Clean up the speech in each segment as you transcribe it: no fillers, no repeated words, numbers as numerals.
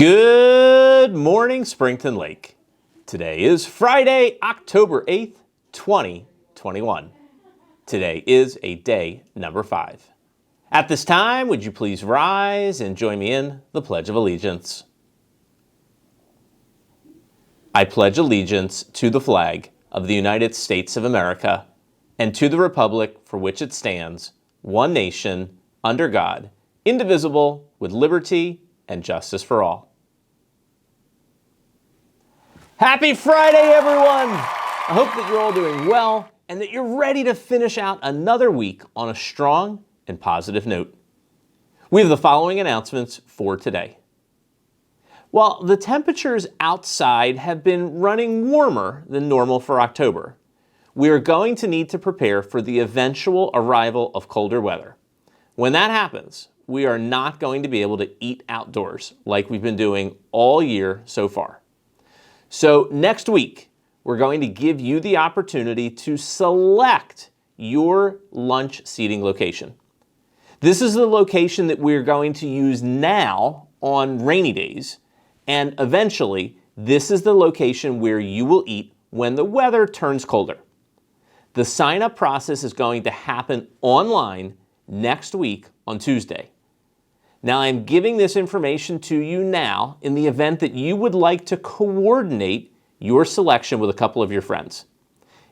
Good morning, Springton Lake. Today is Friday, October 8th, 2021. Today is a day number 5. At this time, would you please rise and join me in the Pledge of Allegiance? I pledge allegiance to the flag of the United States of America and to the republic for which it stands, one nation, under God, indivisible, with liberty and justice for all. Happy Friday, everyone! I hope that you're all doing well and that you're ready to finish out another week on a strong and positive note. We have the following announcements for today. While the temperatures outside have been running warmer than normal for October, we are going to need to prepare for the eventual arrival of colder weather. When that happens, we are not going to be able to eat outdoors like we've been doing all year so far. So next week, we're going to give you the opportunity to select your lunch seating location. This is the location that we're going to use now on rainy days, and eventually, this is the location where you will eat when the weather turns colder. The sign-up process is going to happen online next week on Tuesday. Now, I'm giving this information to you now in the event that you would like to coordinate your selection with a couple of your friends.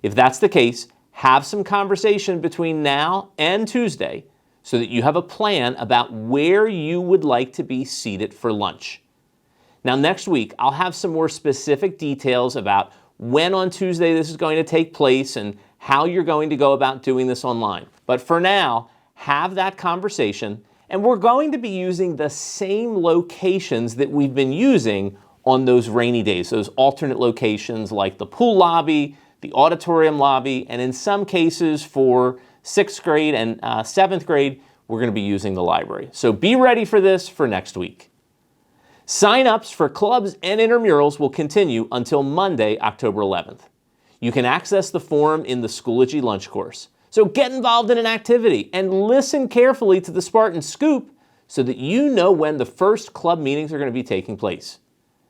If that's the case, have some conversation between now and Tuesday so that you have a plan about where you would like to be seated for lunch. Now, next week, I'll have some more specific details about when on Tuesday this is going to take place and how you're going to go about doing this online. But for now, have that conversation, and we're going to be using the same locations that we've been using on those rainy days, those alternate locations like the pool lobby, the auditorium lobby, and in some cases for 6th grade and 7th grade, we're going to be using the library. So be ready for this for next week. Sign-ups for clubs and intramurals will continue until Monday, October 11th. You can access the form in the Schoology lunch course. So get involved in an activity and listen carefully to the Spartan Scoop so that you know when the first club meetings are going to be taking place.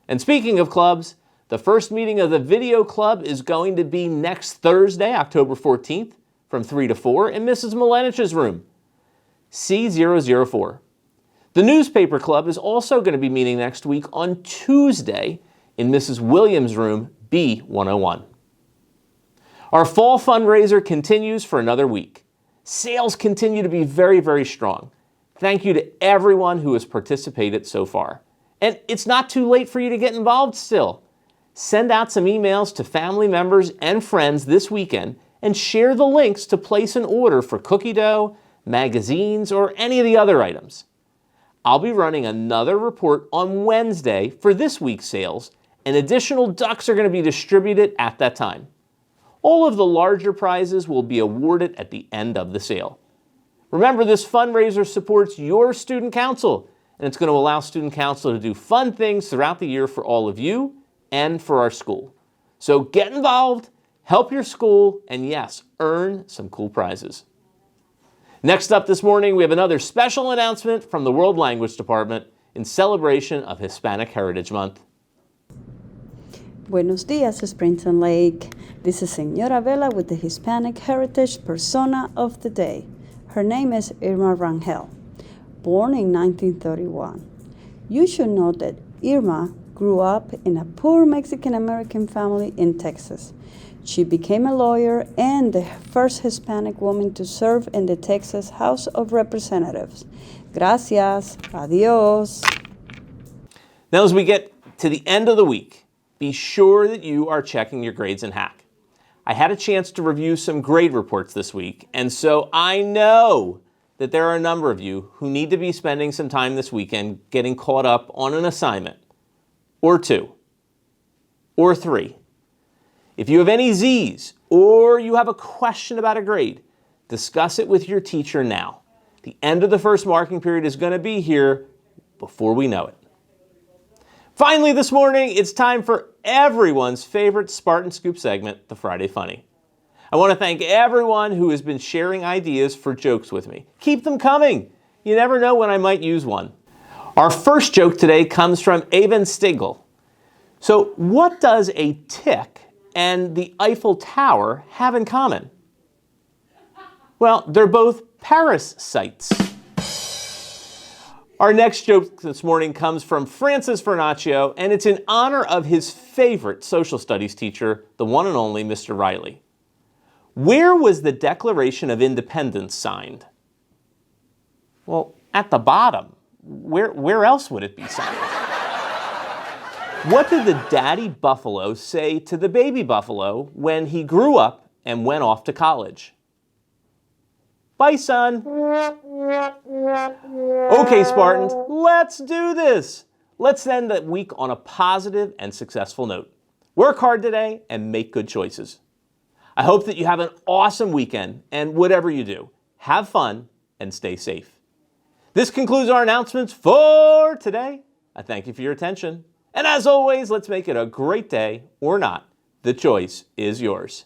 And speaking of clubs, the first meeting of the video club is going to be next Thursday, October 14th, from 3 to 4 in Mrs. Milenich's room, C004. The newspaper club is also going to be meeting next week on Tuesday in Mrs. Williams' room, B101. Our fall fundraiser continues for another week. Sales continue to be very, very strong. Thank you to everyone who has participated so far. And it's not too late for you to get involved still. Send out some emails to family members and friends this weekend and share the links to place an order for cookie dough, magazines, or any of the other items. I'll be running another report on Wednesday for this week's sales, and additional ducks are going to be distributed at that time. All of the larger prizes will be awarded at the end of the sale. Remember, this fundraiser supports your student council, and it's going to allow student council to do fun things throughout the year for all of you and for our school. So get involved, help your school, and yes, earn some cool prizes. Next up this morning, we have another special announcement from the World Language Department in celebration of Hispanic Heritage Month. Buenos dias, Springton Lake. This is Señora Vela with the Hispanic Heritage Persona of the Day. Her name is Irma Rangel, born in 1931. You should know that Irma grew up in a poor Mexican-American family in Texas. She became a lawyer and the first Hispanic woman to serve in the Texas House of Representatives. Gracias. Adios. Now, as we get to the end of the week, be sure that you are checking your grades in Hack. I had a chance to review some grade reports this week, and so I know that there are a number of you who need to be spending some time this weekend getting caught up on an assignment, or 2, or 3. If you have any Z's or you have a question about a grade, discuss it with your teacher now. The end of the first marking period is going to be here before we know it. Finally this morning, it's time for everyone's favorite Spartan Scoop segment, the Friday Funny. I want to thank everyone who has been sharing ideas for jokes with me. Keep them coming. You never know when I might use one. Our first joke today comes from Eben Stigl. So what does a tick and the Eiffel Tower have in common? Well, they're both parasites. Our next joke this morning comes from Francis Vernaccio, and it's in honor of his favorite social studies teacher, the one and only Mr. Riley. Where was the Declaration of Independence signed? Well, at the bottom. Where else would it be signed? What did the daddy buffalo say to the baby buffalo when he grew up and went off to college? Bye, son. Okay, Spartans, let's do this. Let's end the week on a positive and successful note. Work hard today and make good choices. I hope that you have an awesome weekend, and whatever you do, have fun and stay safe. This concludes our announcements for today. I thank you for your attention. And as always, let's make it a great day or not. The choice is yours.